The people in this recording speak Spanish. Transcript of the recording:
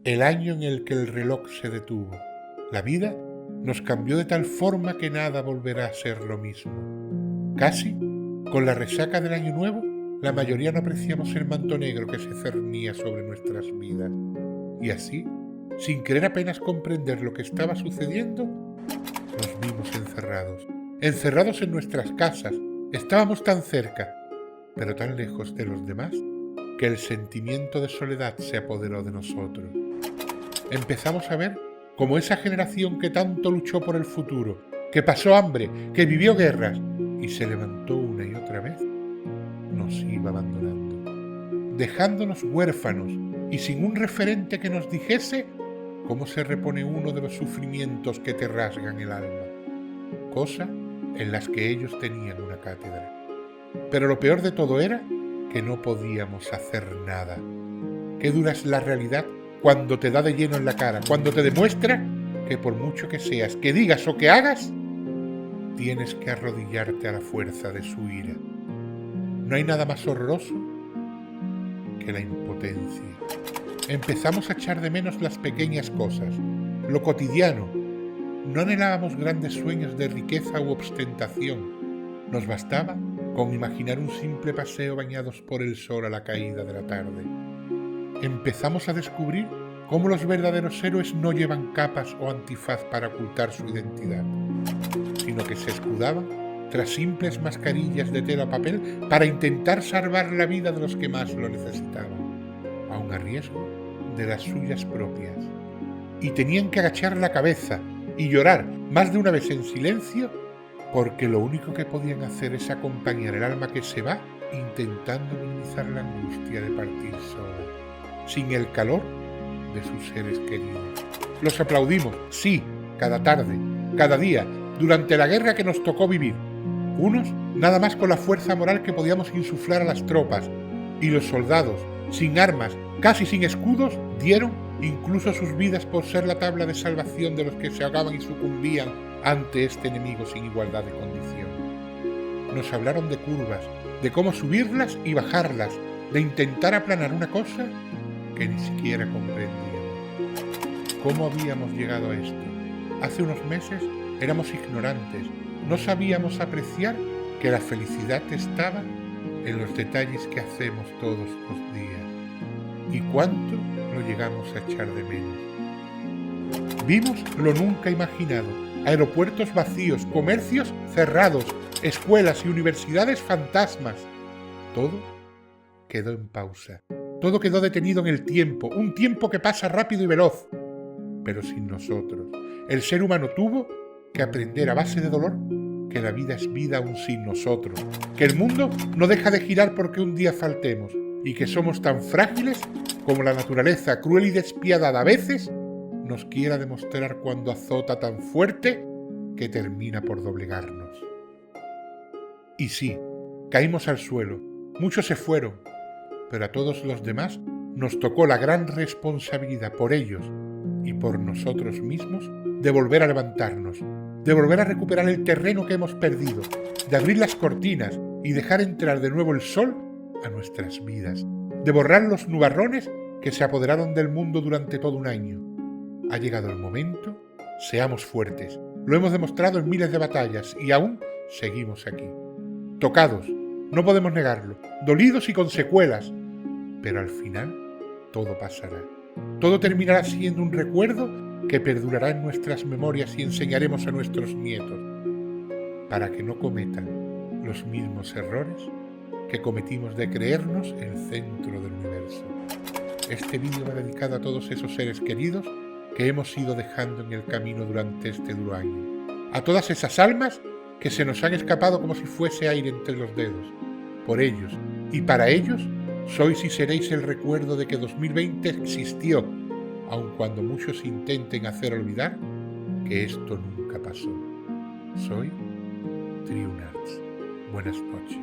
el año en el que el reloj se detuvo. La vida nos cambió de tal forma que nada volverá a ser lo mismo. Casi, con la resaca del año nuevo, la mayoría no apreciamos el manto negro que se cernía sobre nuestras vidas. Y así, sin querer apenas comprender lo que estaba sucediendo, nos vimos encerrados en nuestras casas. Estábamos tan cerca, pero tan lejos de los demás, que el sentimiento de soledad se apoderó de nosotros. Empezamos a ver cómo esa generación que tanto luchó por el futuro, que pasó hambre, que vivió guerras y se levantó una y otra vez, nos iba abandonando, dejándonos huérfanos y sin un referente que nos dijese cómo se repone uno de los sufrimientos que te rasgan el alma, cosa en las que ellos tenían una cátedra. Pero lo peor de todo era que no podíamos hacer nada. Qué dura es la realidad cuando te da de lleno en la cara, cuando te demuestra que por mucho que seas, que digas o que hagas, tienes que arrodillarte a la fuerza de su ira. No hay nada más horroroso que la impotencia. Empezamos a echar de menos las pequeñas cosas, lo cotidiano. No anhelábamos grandes sueños de riqueza u ostentación. Nos bastaba con imaginar un simple paseo bañados por el sol a la caída de la tarde. Empezamos a descubrir cómo los verdaderos héroes no llevan capas o antifaz para ocultar su identidad, sino que se escudaban tras simples mascarillas de tela o papel para intentar salvar la vida de los que más lo necesitaban, aun a riesgo de las suyas propias. Y tenían que agachar la cabeza y llorar más de una vez en silencio, porque lo único que podían hacer es acompañar el alma que se va intentando minimizar la angustia de partir sola, sin el calor de sus seres queridos. Los aplaudimos, sí, cada tarde, cada día, durante la guerra que nos tocó vivir. Unos nada más con la fuerza moral que podíamos insuflar a las tropas, y los soldados, sin armas, casi sin escudos, dieron incluso sus vidas por ser la tabla de salvación de los que se ahogaban y sucumbían ante este enemigo sin igualdad de condición. Nos hablaron de curvas, de cómo subirlas y bajarlas, de intentar aplanar una cosa que ni siquiera comprendíamos. ¿Cómo habíamos llegado a esto? Hace unos meses éramos ignorantes, no sabíamos apreciar que la felicidad estaba en los detalles que hacemos todos los días. ¿Y cuánto lo llegamos a echar de menos? Vimos lo nunca imaginado: aeropuertos vacíos, comercios cerrados, escuelas y universidades fantasmas. Todo quedó en pausa. Todo quedó detenido en el tiempo, un tiempo que pasa rápido y veloz, pero sin nosotros. El ser humano tuvo que aprender a base de dolor que la vida es vida aún sin nosotros, que el mundo no deja de girar porque un día faltemos y que somos tan frágiles como la naturaleza, cruel y despiadada a veces, nos quiera demostrar cuando azota tan fuerte que termina por doblegarnos. Y sí, caímos al suelo, muchos se fueron, pero a todos los demás nos tocó la gran responsabilidad por ellos y por nosotros mismos de volver a levantarnos, de volver a recuperar el terreno que hemos perdido, de abrir las cortinas y dejar entrar de nuevo el sol a nuestras vidas, de borrar los nubarrones que se apoderaron del mundo durante todo un año. Ha llegado el momento, seamos fuertes. Lo hemos demostrado en miles de batallas y aún seguimos aquí. Tocados, no podemos negarlo, dolidos y con secuelas, pero al final todo pasará. Todo terminará siendo un recuerdo que perdurará en nuestras memorias y enseñaremos a nuestros nietos, para que no cometan los mismos errores que cometimos de creernos el centro del universo. Este vídeo va dedicado a todos esos seres queridos que hemos ido dejando en el camino durante este duro año. A todas esas almas que se nos han escapado como si fuese aire entre los dedos. Por ellos y para ellos, sois y seréis el recuerdo de que 2020 existió, aun cuando muchos intenten hacer olvidar que esto nunca pasó. Soy Triunarts. Buenas noches.